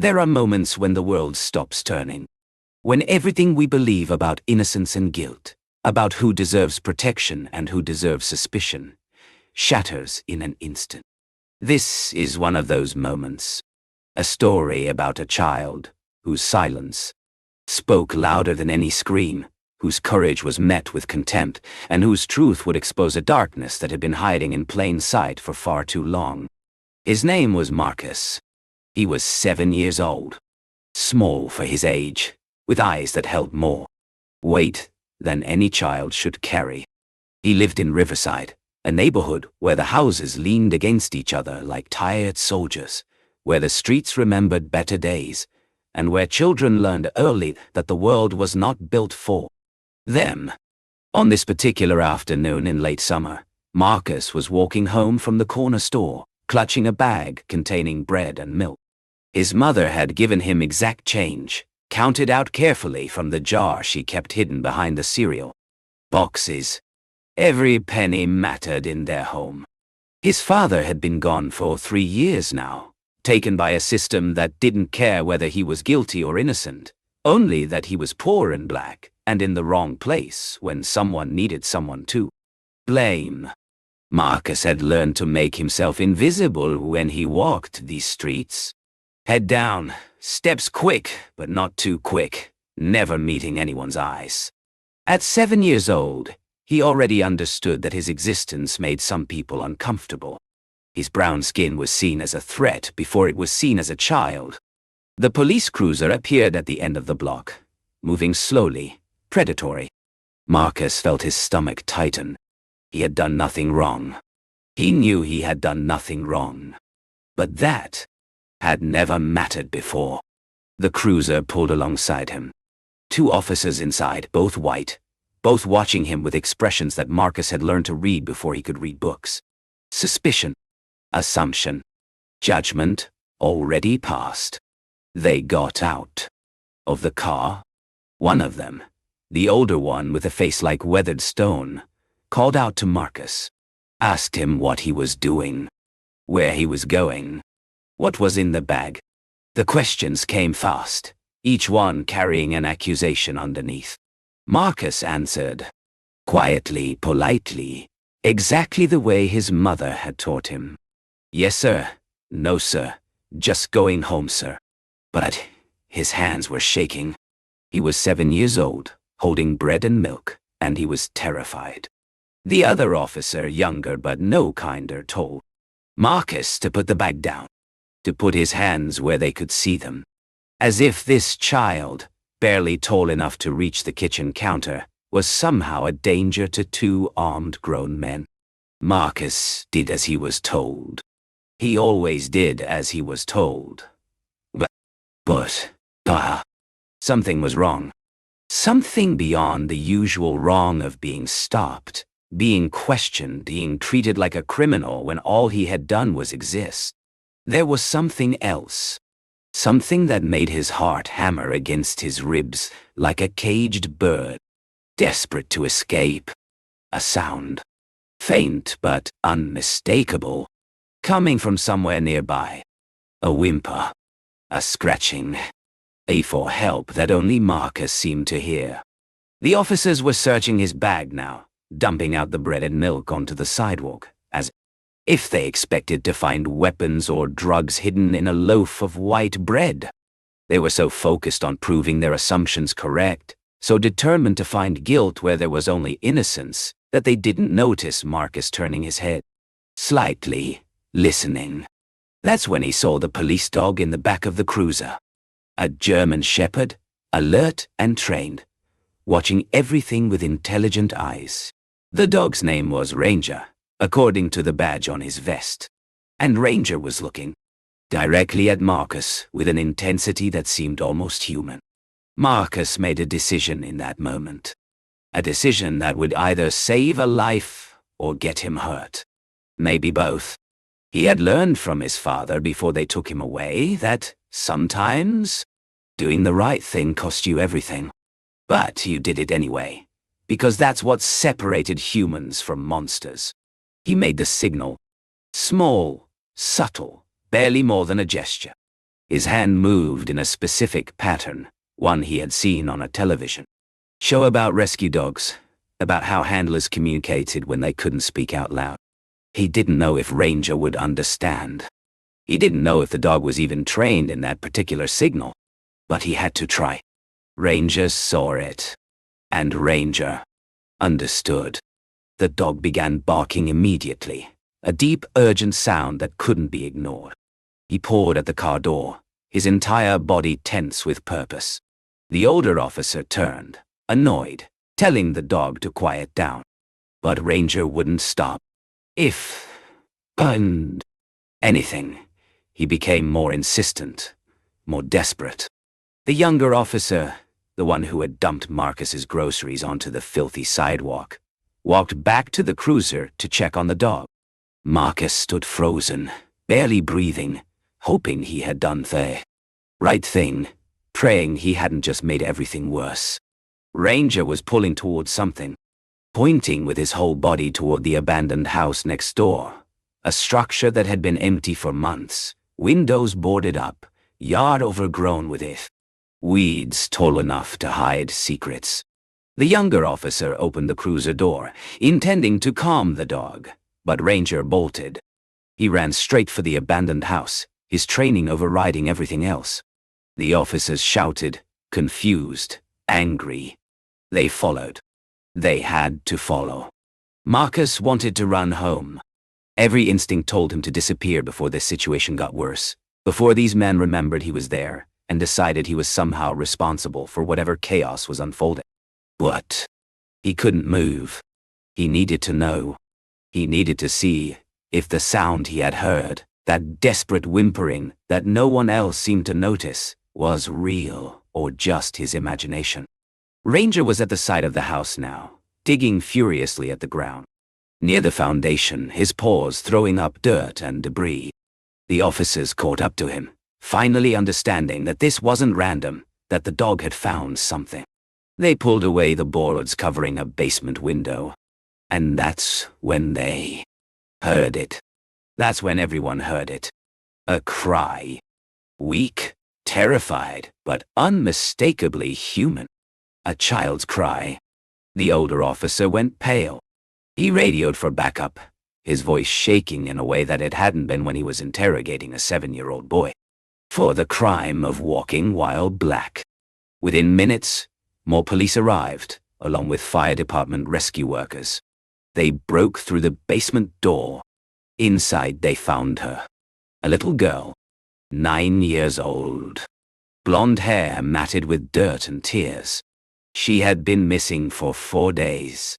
There are moments when the world stops turning. When everything we believe about innocence and guilt, about who deserves protection and who deserves suspicion, shatters in an instant. This is one of those moments. A story about a child whose silence spoke louder than any scream, whose courage was met with contempt, and whose truth would expose a darkness that had been hiding in plain sight for far too long. His name was Marcus. He was 7 years old, small for his age, with eyes that held more weight than any child should carry. He lived in Riverside, a neighborhood where the houses leaned against each other like tired soldiers, where the streets remembered better days, and where children learned early that the world was not built for them. On this particular afternoon in late summer, Marcus was walking home from the corner store, clutching a bag containing bread and milk. His mother had given him exact change, counted out carefully from the jar she kept hidden behind the cereal boxes. Every penny mattered in their home. His father had been gone for 3 years now, taken by a system that didn't care whether he was guilty or innocent, only that he was poor and black and in the wrong place when someone needed someone to blame. Marcus had learned to make himself invisible when he walked these streets. Head down, steps quick, but not too quick, never meeting anyone's eyes. At 7 years old, he already understood that his existence made some people uncomfortable. His brown skin was seen as a threat before it was seen as a child. The police cruiser appeared at the end of the block, moving slowly, predatory. Marcus felt his stomach tighten. He had done nothing wrong. He knew he had done nothing wrong. But that had never mattered before. The cruiser pulled alongside him. 2 officers inside, both white, both watching him with expressions that Marcus had learned to read before he could read books. Suspicion, assumption, judgment, already past. They got out of the car. One of them, the older one with a face like weathered stone, called out to Marcus, asked him what he was doing, where he was going, what was in the bag. The questions came fast, each one carrying an accusation underneath. Marcus answered, quietly, politely, exactly the way his mother had taught him. Yes, sir. No, sir. Just going home, sir. But his hands were shaking. He was 7 years old, holding bread and milk, and he was terrified. The other officer, younger but no kinder, told Marcus to put the bag down, to put his hands where they could see them. As if this child, barely tall enough to reach the kitchen counter, was somehow a danger to 2 armed grown men. Marcus did as he was told. He always did as he was told. But, something was wrong. Something beyond the usual wrong of being stopped, being questioned, being treated like a criminal when all he had done was exist. There was something else. Something that made his heart hammer against his ribs like a caged bird, desperate to escape. A sound, faint but unmistakable, coming from somewhere nearby. A whimper, a scratching, a for help that only Marcus seemed to hear. The officers were searching his bag now, dumping out the bread and milk onto the sidewalk, as if they expected to find weapons or drugs hidden in a loaf of white bread. They were so focused on proving their assumptions correct, so determined to find guilt where there was only innocence, that they didn't notice Marcus turning his head slightly, listening. That's when he saw the police dog in the back of the cruiser. A German shepherd, alert and trained, watching everything with intelligent eyes. The dog's name was Ranger, according to the badge on his vest. And Ranger was looking directly at Marcus with an intensity that seemed almost human. Marcus made a decision in that moment. A decision that would either save a life or get him hurt. Maybe both. He had learned from his father before they took him away that sometimes doing the right thing cost you everything. But you did it anyway, because that's what separated humans from monsters. He made the signal. Small, subtle, barely more than a gesture. His hand moved in a specific pattern, one he had seen on a television show about rescue dogs, about how handlers communicated when they couldn't speak out loud. He didn't know if Ranger would understand. He didn't know if the dog was even trained in that particular signal, but he had to try. Ranger saw it, and Ranger understood. The dog began barking immediately, a deep, urgent sound that couldn't be ignored. He pawed at the car door, his entire body tense with purpose. The older officer turned, annoyed, telling the dog to quiet down. But Ranger wouldn't stop. And anything, he became more insistent, more desperate. The younger officer, the one who had dumped Marcus's groceries onto the filthy sidewalk, walked back to the cruiser to check on the dog. Marcus stood frozen, barely breathing, hoping he had done the right thing, praying he hadn't just made everything worse. Ranger was pulling towards something, pointing with his whole body toward the abandoned house next door, a structure that had been empty for months, windows boarded up, yard overgrown with weeds tall enough to hide secrets. The younger officer opened the cruiser door, intending to calm the dog, but Ranger bolted. He ran straight for the abandoned house, his training overriding everything else. The officers shouted, confused, angry. They followed. They had to follow. Marcus wanted to run home. Every instinct told him to disappear before this situation got worse, before these men remembered he was there and decided he was somehow responsible for whatever chaos was unfolding. But he couldn't move. He needed to know. He needed to see if the sound he had heard, that desperate whimpering that no one else seemed to notice, was real or just his imagination. Ranger was at the side of the house now, digging furiously at the ground. Near the foundation, his paws throwing up dirt and debris. The officers caught up to him, finally understanding that this wasn't random, that the dog had found something. They pulled away the boards covering a basement window. And that's when they heard it. That's when everyone heard it. A cry. Weak, terrified, but unmistakably human. A child's cry. The older officer went pale. He radioed for backup, his voice shaking in a way that it hadn't been when he was interrogating a 7-year-old boy. For the crime of walking while black. Within minutes, more police arrived, along with fire department rescue workers. They broke through the basement door. Inside they found her. A little girl, 9 years old. Blonde hair matted with dirt and tears. She had been missing for 4 days.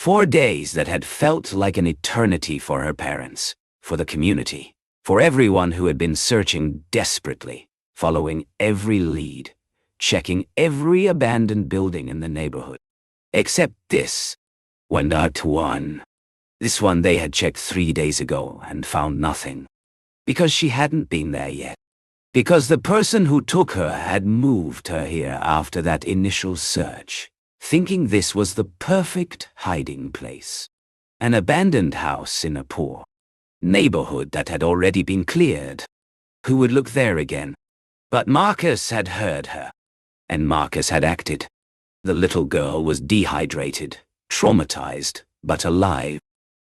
4 days that had felt like an eternity for her parents, for the community, for everyone who had been searching desperately, following every lead, checking every abandoned building in the neighborhood. Except this. one. This one they had checked 3 days ago and found nothing. Because she hadn't been there yet. Because the person who took her had moved her here after that initial search, thinking this was the perfect hiding place. An abandoned house in a poor neighborhood that had already been cleared. Who would look there again? But Marcus had heard her. And Marcus had acted. The little girl was dehydrated, traumatized, but alive.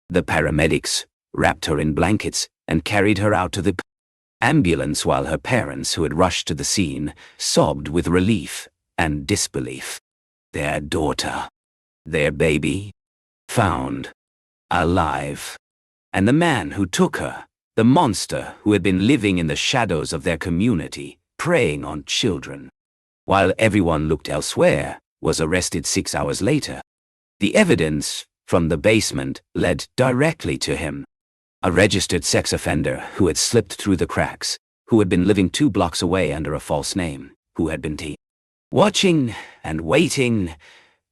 The paramedics wrapped her in blankets and carried her out to the ambulance while her parents, who had rushed to the scene, sobbed with relief and disbelief. Their daughter, their baby, found, alive. And the man who took her, the monster who had been living in the shadows of their community, preying on children, while everyone looked elsewhere, was arrested 6 hours later. The evidence from the basement led directly to him. A registered sex offender who had slipped through the cracks, who had been living 2 blocks away under a false name, who had been watching and waiting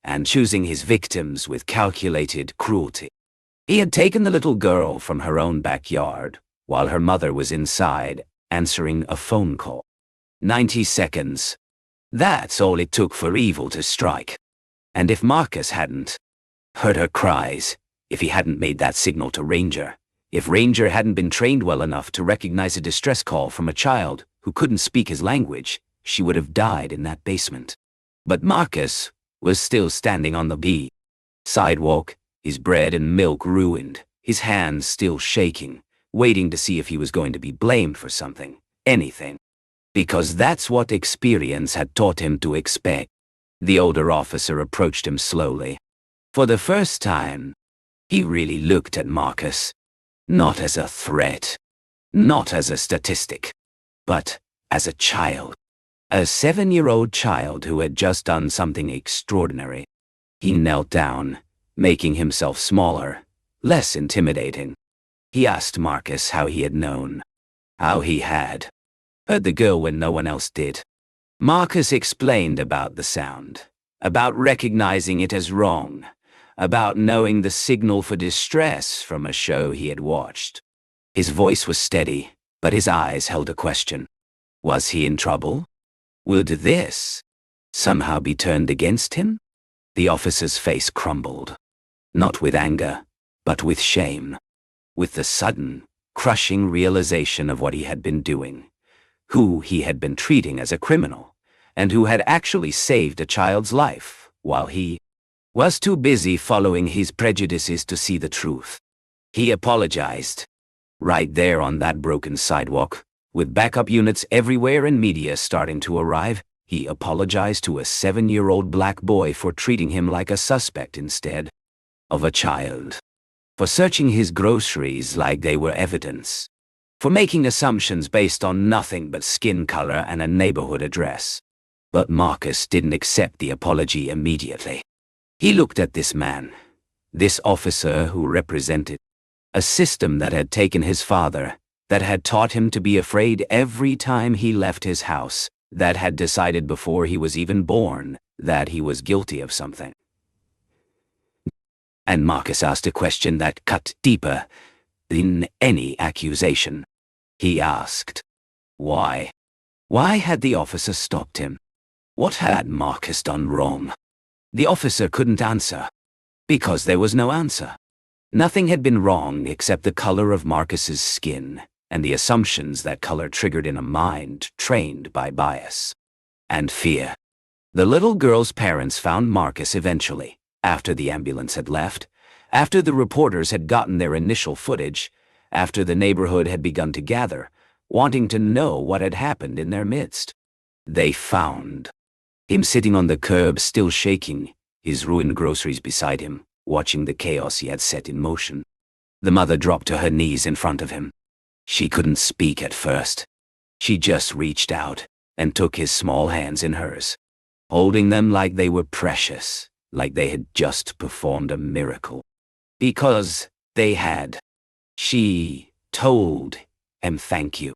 and choosing his victims with calculated cruelty. He had taken the little girl from her own backyard while her mother was inside answering a phone call. 90 seconds. That's all it took for evil to strike. And if Marcus hadn't heard her cries, if he hadn't made that signal to Ranger, if Ranger hadn't been trained well enough to recognize a distress call from a child who couldn't speak his language, she would have died in that basement. But Marcus was still standing on the sidewalk, his bread and milk ruined, his hands still shaking, waiting to see if he was going to be blamed for something, anything. Because that's what experience had taught him to expect. The older officer approached him slowly. For the first time, he really looked at Marcus, not as a threat, not as a statistic, but as a child. A 7-year-old child who had just done something extraordinary. He knelt down, making himself smaller, less intimidating. He asked Marcus how he had known, how he had heard the girl when no one else did. Marcus explained about the sound, about recognizing it as wrong, about knowing the signal for distress from a show he had watched. His voice was steady, but his eyes held a question. Was he in trouble? Would this somehow be turned against him? The officer's face crumbled, not with anger, but with shame, with the sudden, crushing realization of what he had been doing, who he had been treating as a criminal, and who had actually saved a child's life, while he was too busy following his prejudices to see the truth. He apologized. Right there on that broken sidewalk, with backup units everywhere and media starting to arrive, he apologized to a 7-year-old black boy for treating him like a suspect instead of a child, for searching his groceries like they were evidence, for making assumptions based on nothing but skin color and a neighborhood address. But Marcus didn't accept the apology immediately. He looked at this man, this officer who represented a system that had taken his father, that had taught him to be afraid every time he left his house, that had decided before he was even born that he was guilty of something. And Marcus asked a question that cut deeper than any accusation. He asked, why? Why had the officer stopped him? What had Marcus done wrong? The officer couldn't answer, because there was no answer. Nothing had been wrong except the color of Marcus's skin and the assumptions that color triggered in a mind trained by bias and fear. The little girl's parents found Marcus eventually, after the ambulance had left, after the reporters had gotten their initial footage, after the neighborhood had begun to gather, wanting to know what had happened in their midst. They found him sitting on the curb, still shaking, his ruined groceries beside him, watching the chaos he had set in motion. The mother dropped to her knees in front of him. She couldn't speak at first. She just reached out and took his small hands in hers, holding them like they were precious, like they had just performed a miracle. Because they had. She told him thank you,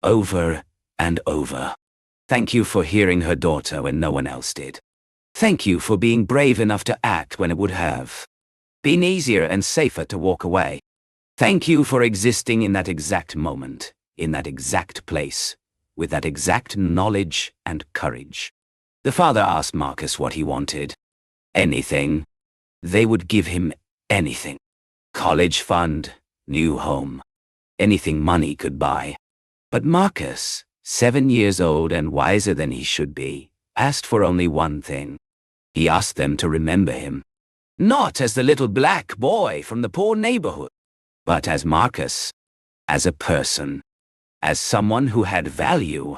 over and over. Thank you for hearing her daughter when no one else did. Thank you for being brave enough to act when it would have been easier and safer to walk away. Thank you for existing in that exact moment, in that exact place, with that exact knowledge and courage. The father asked Marcus what he wanted. Anything. They would give him anything. College fund, new home, anything money could buy. But Marcus, 7 years old and wiser than he should be, asked for only one thing. He asked them to remember him, not as the little black boy from the poor neighborhood, but as Marcus, as a person, as someone who had value,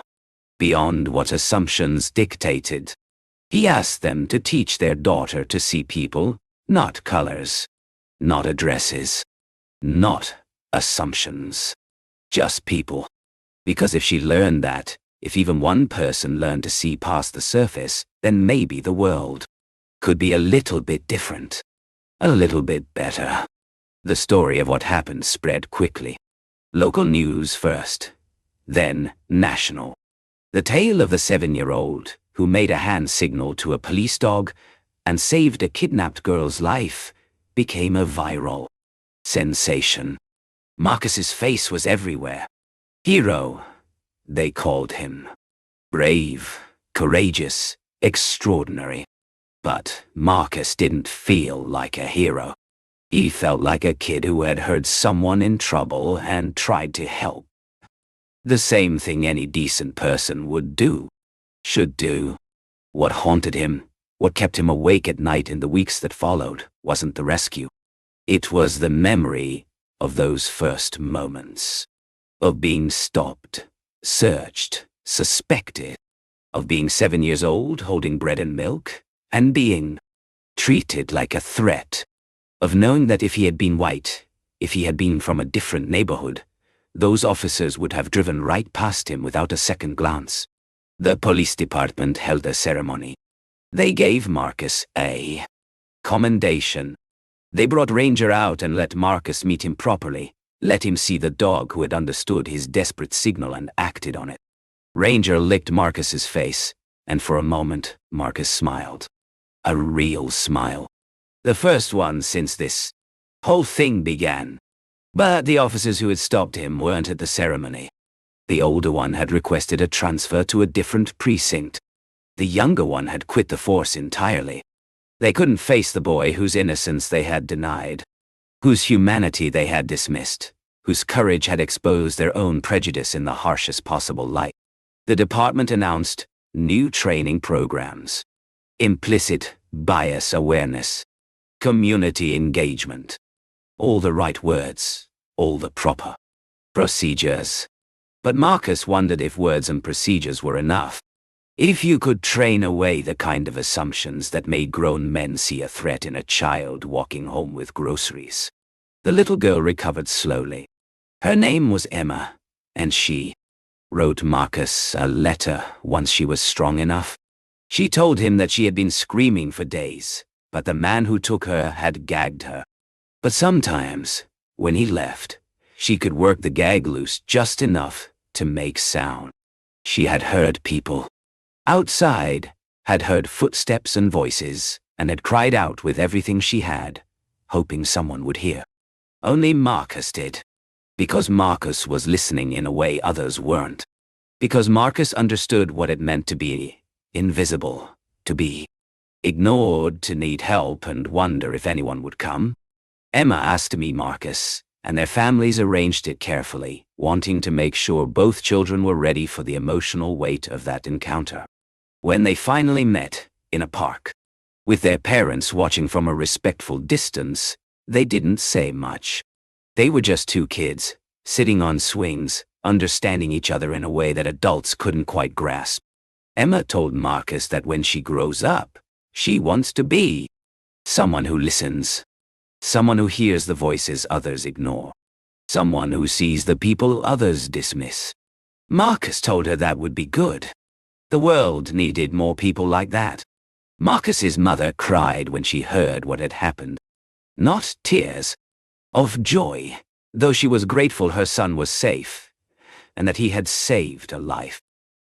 beyond what assumptions dictated. He asked them to teach their daughter to see people, not colors, not addresses, not assumptions, just people. Because if she learned that, if even one person learned to see past the surface, then maybe the world could be a little bit different, a little bit better. The story of what happened spread quickly. Local news first, then national. The tale of the 7-year-old who made a hand signal to a police dog and saved a kidnapped girl's life became a viral sensation. Marcus's face was everywhere. Hero, they called him. Brave, courageous, extraordinary. But Marcus didn't feel like a hero. He felt like a kid who had heard someone in trouble and tried to help. The same thing any decent person would do. Should do. What haunted him, what kept him awake at night in the weeks that followed, wasn't the rescue. It was the memory of those first moments. Of being stopped, searched, suspected. Of being 7 years old, holding bread and milk, and being treated like a threat. Of knowing that if he had been white, if he had been from a different neighborhood, those officers would have driven right past him without a second glance. The police department held a ceremony. They gave Marcus a commendation. They brought Ranger out and let Marcus meet him properly, let him see the dog who had understood his desperate signal and acted on it. Ranger licked Marcus's face, and for a moment, Marcus smiled. A real smile. The first one since this whole thing began. But the officers who had stopped him weren't at the ceremony. The older one had requested a transfer to a different precinct. The younger one had quit the force entirely. They couldn't face the boy whose innocence they had denied, whose humanity they had dismissed, whose courage had exposed their own prejudice in the harshest possible light. The department announced new training programs. Implicit bias awareness. Community engagement. All the right words, all the proper procedures. But Marcus wondered if words and procedures were enough. If you could train away the kind of assumptions that made grown men see a threat in a child walking home with groceries. The little girl recovered slowly. Her name was Emma, and she wrote Marcus a letter once she was strong enough. She told him that she had been screaming for days, but the man who took her had gagged her. But sometimes, when he left, she could work the gag loose just enough to make sound. She had heard people outside, had heard footsteps and voices, and had cried out with everything she had, hoping someone would hear. Only Marcus did. Because Marcus was listening in a way others weren't. Because Marcus understood what it meant to be invisible, to be ignored, to need help and wonder if anyone would come. Emma asked to meet Marcus, and their families arranged it carefully, wanting to make sure both children were ready for the emotional weight of that encounter. When they finally met, in a park, with their parents watching from a respectful distance, they didn't say much. They were just two kids, sitting on swings, understanding each other in a way that adults couldn't quite grasp. Emma told Marcus that when she grows up, she wants to be someone who listens, someone who hears the voices others ignore, someone who sees the people others dismiss. Marcus told her that would be good. The world needed more people like that. Marcus's mother cried when she heard what had happened. Not tears of joy, though she was grateful her son was safe, and that he had saved a life.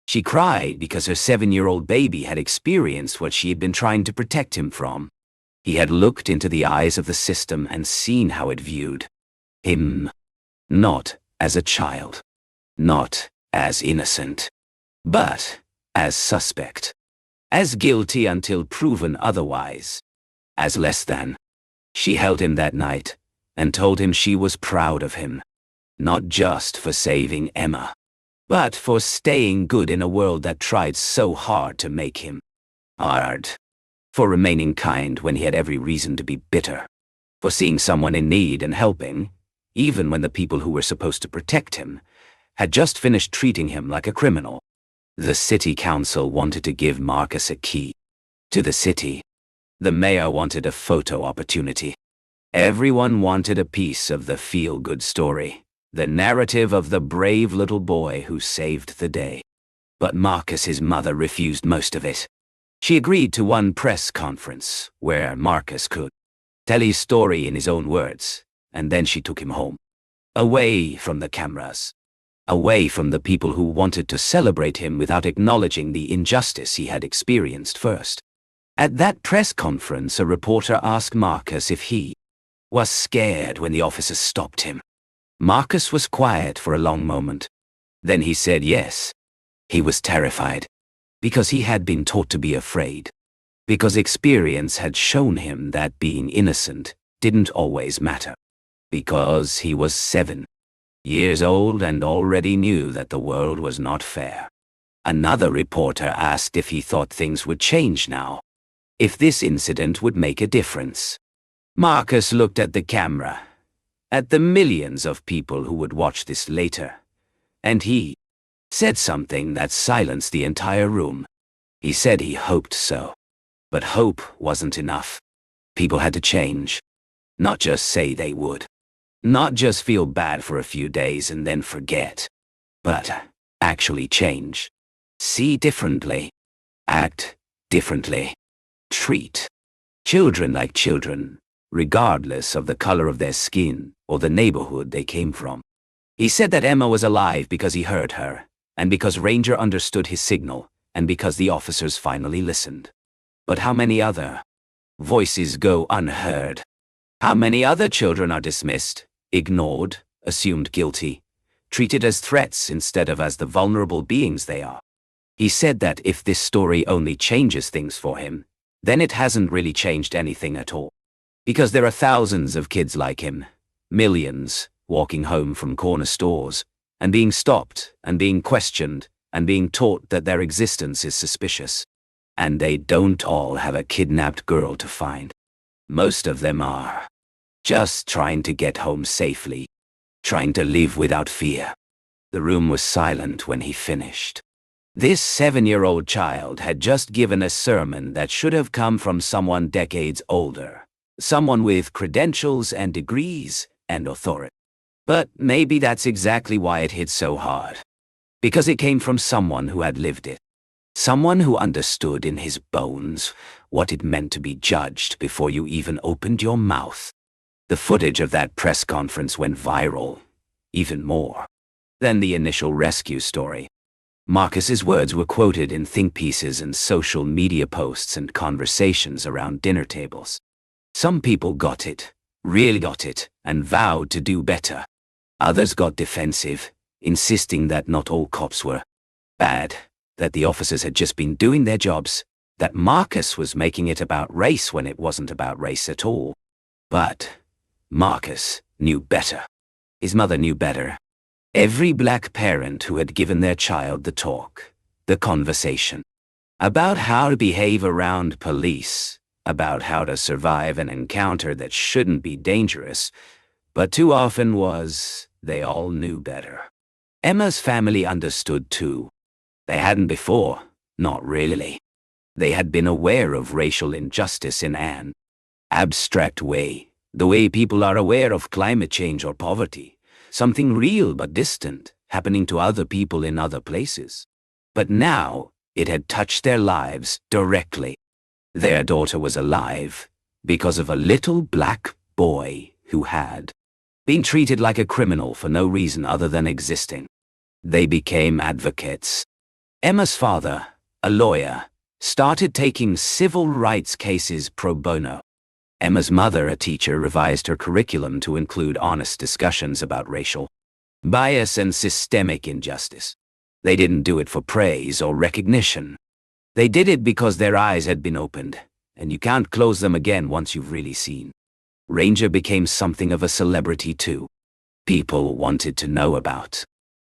She cried because her 7-year-old baby had experienced what she had been trying to protect him from. He had looked into the eyes of the system and seen how it viewed him. Not as a child. Not as innocent. But as suspect. As guilty until proven otherwise. As less than. She held him that night, and told him she was proud of him. Not just for saving Emma, but for staying good in a world that tried so hard to make him hard. For remaining kind when he had every reason to be bitter. For seeing someone in need and helping, even when the people who were supposed to protect him had just finished treating him like a criminal. The city council wanted to give Marcus a key to the city. The mayor wanted a photo opportunity. Everyone wanted a piece of the feel-good story, the narrative of the brave little boy who saved the day. But Marcus's mother refused most of it. She agreed to one press conference where Marcus could tell his story in his own words, and then she took him home. Away from the cameras. Away from the people who wanted to celebrate him without acknowledging the injustice he had experienced first. At that press conference, a reporter asked Marcus if he was scared when the officers stopped him. Marcus was quiet for a long moment. Then he said yes. He was terrified. Because he had been taught to be afraid. Because experience had shown him that being innocent didn't always matter. Because he was 7 years old and already knew that the world was not fair. Another reporter asked if he thought things would change now, if this incident would make a difference. Marcus looked at the camera, at the millions of people who would watch this later, and he said something that silenced the entire room. He said he hoped so. But hope wasn't enough. People had to change. Not just say they would. Not just feel bad for a few days and then forget. But actually change. See differently. Act differently. Treat children like children, regardless of the color of their skin or the neighborhood they came from. He said that Emma was alive because he heard her, and because Ranger understood his signal, and because the officers finally listened. But how many other voices go unheard? How many other children are dismissed, ignored, assumed guilty, treated as threats instead of as the vulnerable beings they are? He said that if this story only changes things for him, then it hasn't really changed anything at all. Because there are thousands of kids like him, millions, walking home from corner stores, and being stopped, and being questioned, and being taught that their existence is suspicious. And they don't all have a kidnapped girl to find. Most of them are just trying to get home safely, trying to live without fear. The room was silent when he finished. This 7-year-old child had just given a sermon that should have come from someone decades older, someone with credentials and degrees and authority. But maybe that's exactly why it hit so hard. Because it came from someone who had lived it. Someone who understood in his bones what it meant to be judged before you even opened your mouth. The footage of that press conference went viral, even more than the initial rescue story. Marcus's words were quoted in think pieces and social media posts and conversations around dinner tables. Some people got it, really got it, and vowed to do better. Others got defensive, insisting that not all cops were bad, that the officers had just been doing their jobs, that Marcus was making it about race when it wasn't about race at all. But Marcus knew better. His mother knew better. Every black parent who had given their child the talk, the conversation, about how to behave around police, about how to survive an encounter that shouldn't be dangerous, but too often was, they all knew better. Emma's family understood too. They hadn't before, not really. They had been aware of racial injustice in an abstract way, the way people are aware of climate change or poverty, something real but distant, happening to other people in other places. But now, it had touched their lives directly. Their daughter was alive because of a little black boy who had been treated like a criminal for no reason other than existing. They became advocates. Emma's father, a lawyer, started taking civil rights cases pro bono. Emma's mother, a teacher, revised her curriculum to include honest discussions about racial bias and systemic injustice. They didn't do it for praise or recognition. They did it because their eyes had been opened, and you can't close them again once you've really seen. Ranger became something of a celebrity too. People wanted to know about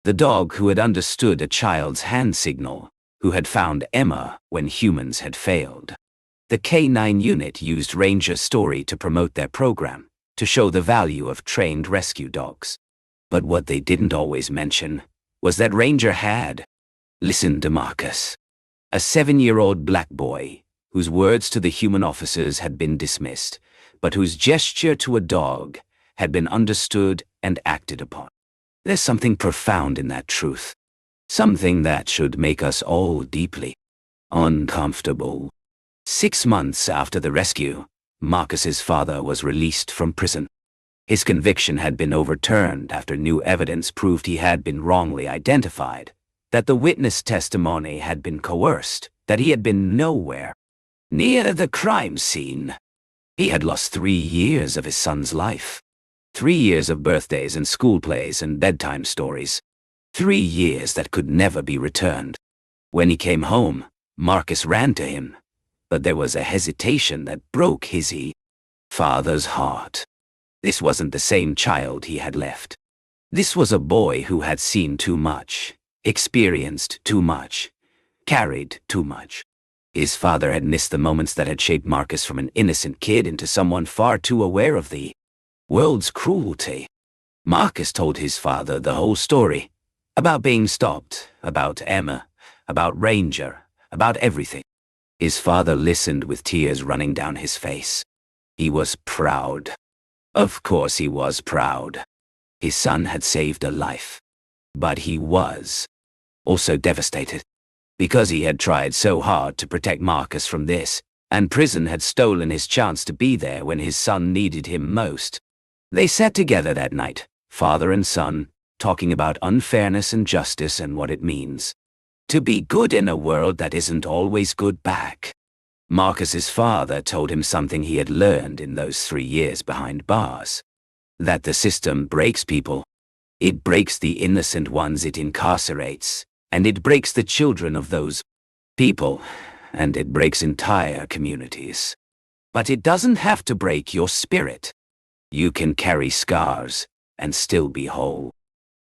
the dog who had understood a child's hand signal, who had found Emma when humans had failed. The K9 unit used Ranger's story to promote their program, to show the value of trained rescue dogs. But what they didn't always mention was that Ranger had listened to Marcus, a 7-year-old black boy whose words to the human officers had been dismissed, but whose gesture to a dog had been understood and acted upon. There's something profound in that truth. Something that should make us all deeply uncomfortable. 6 months after the rescue, Marcus's father was released from prison. His conviction had been overturned after new evidence proved he had been wrongly identified, that the witness testimony had been coerced, that he had been nowhere near the crime scene. He had lost 3 years of his son's life. 3 years of birthdays and school plays and bedtime stories. 3 years that could never be returned. When he came home, Marcus ran to him, but there was a hesitation that broke his father's heart. This wasn't the same child he had left. This was a boy who had seen too much, experienced too much, carried too much. His father had missed the moments that had shaped Marcus from an innocent kid into someone far too aware of the world's cruelty. Marcus told his father the whole story, about being stopped, about Emma, about Ranger, about everything. His father listened with tears running down his face. He was proud. Of course he was proud. His son had saved a life. But he was also devastated, because he had tried so hard to protect Marcus from this, and prison had stolen his chance to be there when his son needed him most. They sat together that night, father and son, talking about unfairness and justice and what it means to be good in a world that isn't always good back. Marcus's father told him something he had learned in those 3 years behind bars. That the system breaks people. It breaks the innocent ones it incarcerates, and it breaks the children of those people, and it breaks entire communities. But it doesn't have to break your spirit. You can carry scars and still be whole.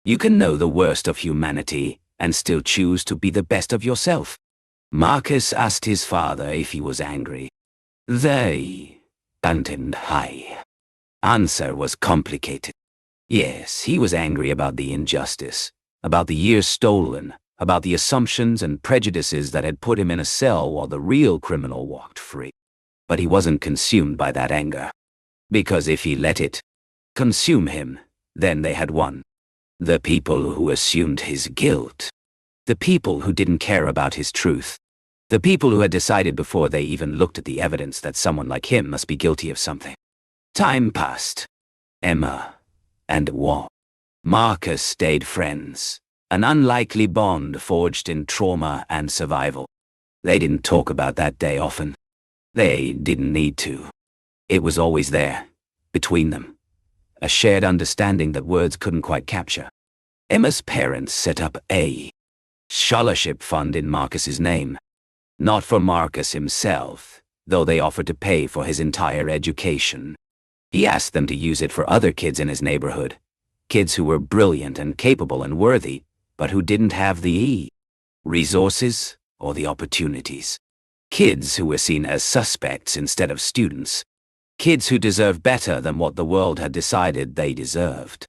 You can know the worst of humanity and still choose to be the best of yourself. Marcus asked his father if he was angry. They panted high. Answer was complicated. Yes, he was angry about the injustice, about the years stolen, about the assumptions and prejudices that had put him in a cell while the real criminal walked free. But he wasn't consumed by that anger. Because if he let it consume him, then they had won. The people who assumed his guilt. The people who didn't care about his truth. The people who had decided before they even looked at the evidence that someone like him must be guilty of something. Time passed. Emma and War. Marcus stayed friends. An unlikely bond forged in trauma and survival. They didn't talk about that day often. They didn't need to. It was always there, between them. A shared understanding that words couldn't quite capture. Emma's parents set up a scholarship fund in Marcus's name. Not for Marcus himself, though they offered to pay for his entire education. He asked them to use it for other kids in his neighborhood. Kids who were brilliant and capable and worthy, but who didn't have the resources or the opportunities. Kids who were seen as suspects instead of students. Kids who deserved better than what the world had decided they deserved.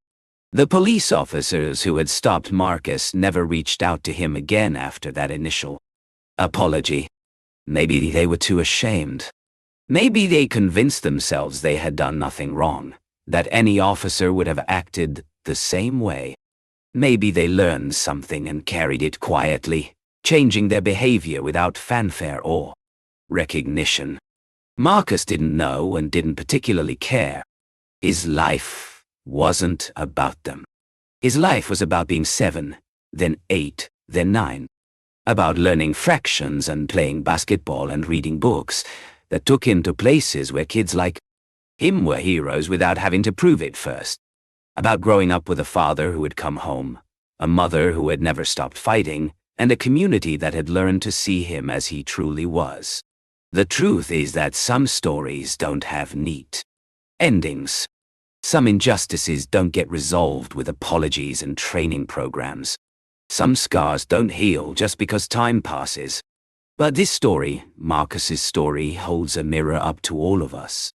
The police officers who had stopped Marcus never reached out to him again after that initial apology. Maybe they were too ashamed. Maybe they convinced themselves they had done nothing wrong, that any officer would have acted the same way. Maybe they learned something and carried it quietly, changing their behavior without fanfare or recognition. Marcus didn't know and didn't particularly care. His life wasn't about them. His life was about being 7, then 8, then 9. About learning fractions and playing basketball and reading books that took him to places where kids like him were heroes without having to prove it first. About growing up with a father who had come home, a mother who had never stopped fighting, and a community that had learned to see him as he truly was. The truth is that some stories don't have neat endings. Some injustices don't get resolved with apologies and training programs. Some scars don't heal just because time passes. But this story, Marcus's story, holds a mirror up to all of us.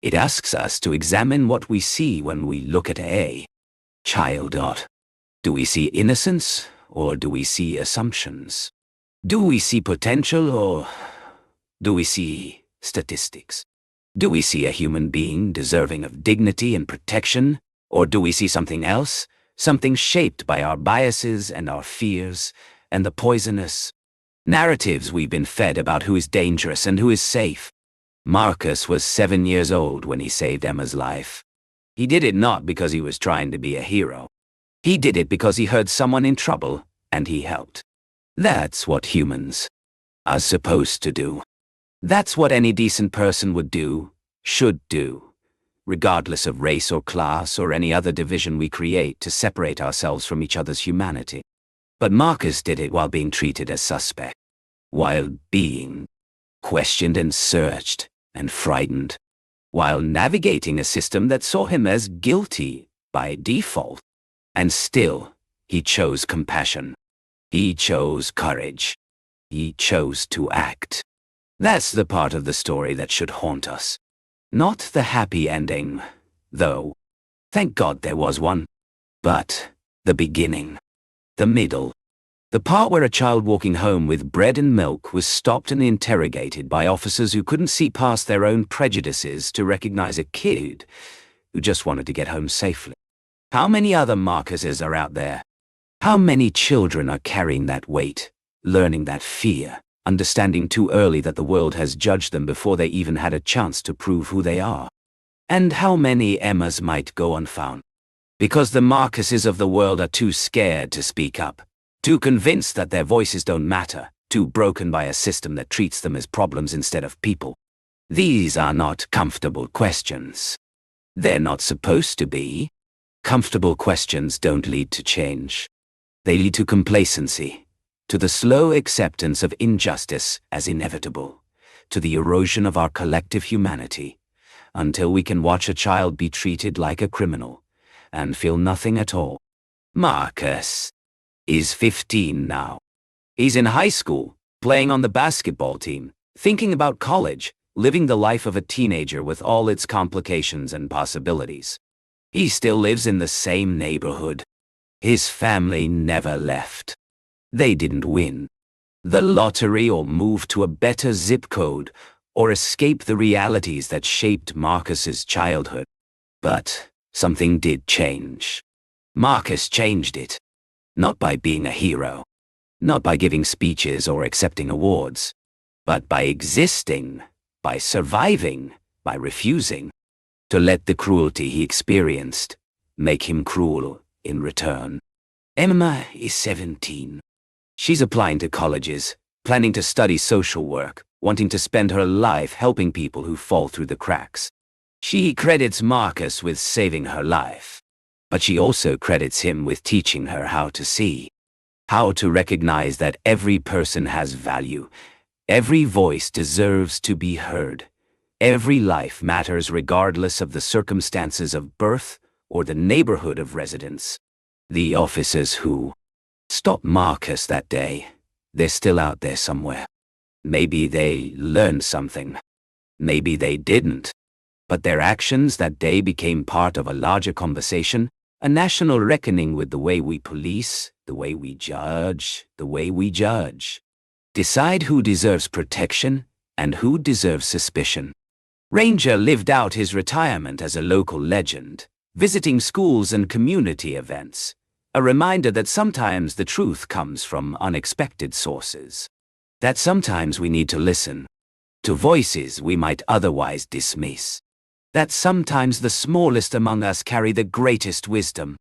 It asks us to examine what we see when we look at a child. Do we see innocence, or do we see assumptions? Do we see potential, or do we see statistics? Do we see a human being deserving of dignity and protection, or do we see something else, something shaped by our biases and our fears and the poisonous narratives we've been fed about who is dangerous and who is safe? Marcus was 7 years old when he saved Emma's life. He did it not because he was trying to be a hero. He did it because he heard someone in trouble, and he helped. That's what humans are supposed to do. That's what any decent person would do, should do, regardless of race or class or any other division we create to separate ourselves from each other's humanity. But Marcus did it while being treated as suspect, while being questioned and searched and frightened, while navigating a system that saw him as guilty by default. And still, he chose compassion. He chose courage. He chose to act. That's the part of the story that should haunt us. Not the happy ending, though. Thank God there was one. But the beginning. The middle. The part where a child walking home with bread and milk was stopped and interrogated by officers who couldn't see past their own prejudices to recognize a kid who just wanted to get home safely. How many other Marcuses are out there? How many children are carrying that weight, learning that fear, understanding too early that the world has judged them before they even had a chance to prove who they are? And how many Emmas might go unfound? Because the Marcuses of the world are too scared to speak up, too convinced that their voices don't matter, too broken by a system that treats them as problems instead of people. These are not comfortable questions. They're not supposed to be. Comfortable questions don't lead to change. They lead to complacency, to the slow acceptance of injustice as inevitable, to the erosion of our collective humanity, until we can watch a child be treated like a criminal and feel nothing at all. Marcus is 15 now. He's in high school, playing on the basketball team, thinking about college, living the life of a teenager with all its complications and possibilities. He still lives in the same neighborhood. His family never left. They didn't win the lottery or move to a better zip code or escape the realities that shaped Marcus's childhood. But something did change. Marcus changed it. Not by being a hero, not by giving speeches or accepting awards, but by existing, by surviving, by refusing to let the cruelty he experienced make him cruel in return. Emma is 17. She's applying to colleges, planning to study social work, wanting to spend her life helping people who fall through the cracks. She credits Marcus with saving her life, but she also credits him with teaching her how to see, how to recognize that every person has value, every voice deserves to be heard, every life matters regardless of the circumstances of birth or the neighborhood of residence. The officers who stopped Marcus that day, they're still out there somewhere. Maybe they learned something. Maybe they didn't. But their actions that day became part of a larger conversation, a national reckoning with the way we police, the way we judge, the way we judge. Decide who deserves protection and who deserves suspicion. Ranger lived out his retirement as a local legend, visiting schools and community events, a reminder that sometimes the truth comes from unexpected sources, that sometimes we need to listen to voices we might otherwise dismiss, that sometimes the smallest among us carry the greatest wisdom.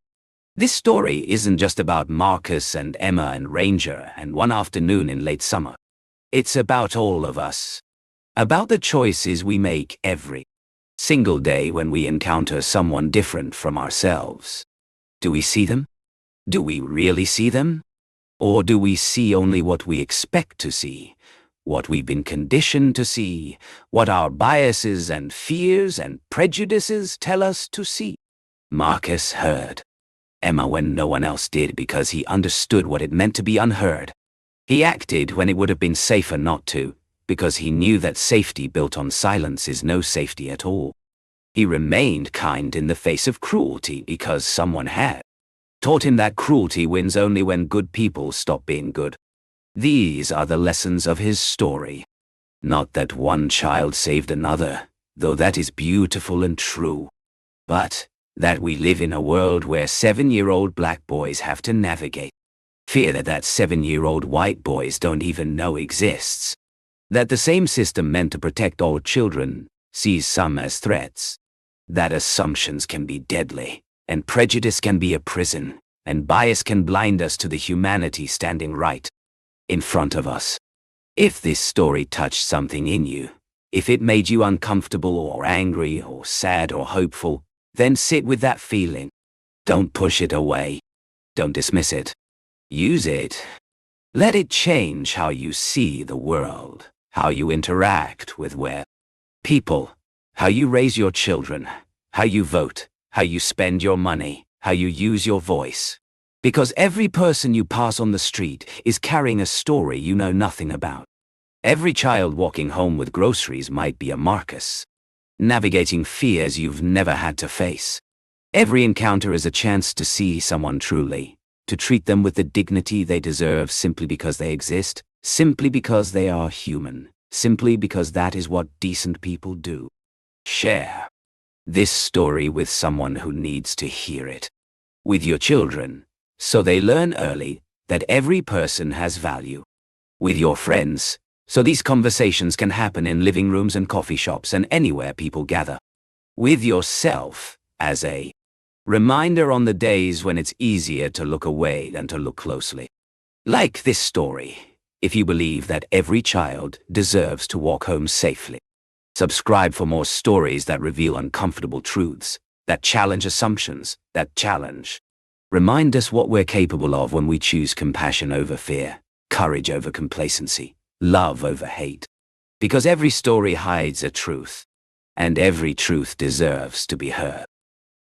This story isn't just about Marcus and Emma and Ranger and one afternoon in late summer. It's about all of us, about the choices we make every single day when we encounter someone different from ourselves. Do we see them? Do we really see them? Or do we see only what we expect to see, what we've been conditioned to see, what our biases and fears and prejudices tell us to see? Marcus heard Emma when no one else did because he understood what it meant to be unheard. He acted when it would have been safer not to, because he knew that safety built on silence is no safety at all. He remained kind in the face of cruelty because someone had taught him that cruelty wins only when good people stop being good. These are the lessons of his story. Not that one child saved another, though that is beautiful and true, but that we live in a world where 7-year-old black boys have to navigate fear that 7-year-old white boys don't even know exists. That the same system meant to protect all children sees some as threats. That assumptions can be deadly, and prejudice can be a prison, and bias can blind us to the humanity standing right in front of us. If this story touched something in you, if it made you uncomfortable or angry or sad or hopeful, then sit with that feeling. Don't push it away. Don't dismiss it. Use it. Let it change how you see the world, how you interact with where people, how you raise your children, how you vote, how you spend your money, how you use your voice. Because every person you pass on the street is carrying a story you know nothing about. Every child walking home with groceries might be a Marcus, navigating fears you've never had to face. Every encounter is a chance to see someone truly, to treat them with the dignity they deserve simply because they exist, simply because they are human, simply because that is what decent people do. Share this story with someone who needs to hear it. With your children, so they learn early that every person has value. With your friends, so these conversations can happen in living rooms and coffee shops and anywhere people gather. With yourself, as a reminder on the days when it's easier to look away than to look closely. Like this story, if you believe that every child deserves to walk home safely. Subscribe for more stories that reveal uncomfortable truths, that challenge assumptions, that challenge. Remind us what we're capable of when we choose compassion over fear, courage over complacency, love over hate. Because every story hides a truth, and every truth deserves to be heard.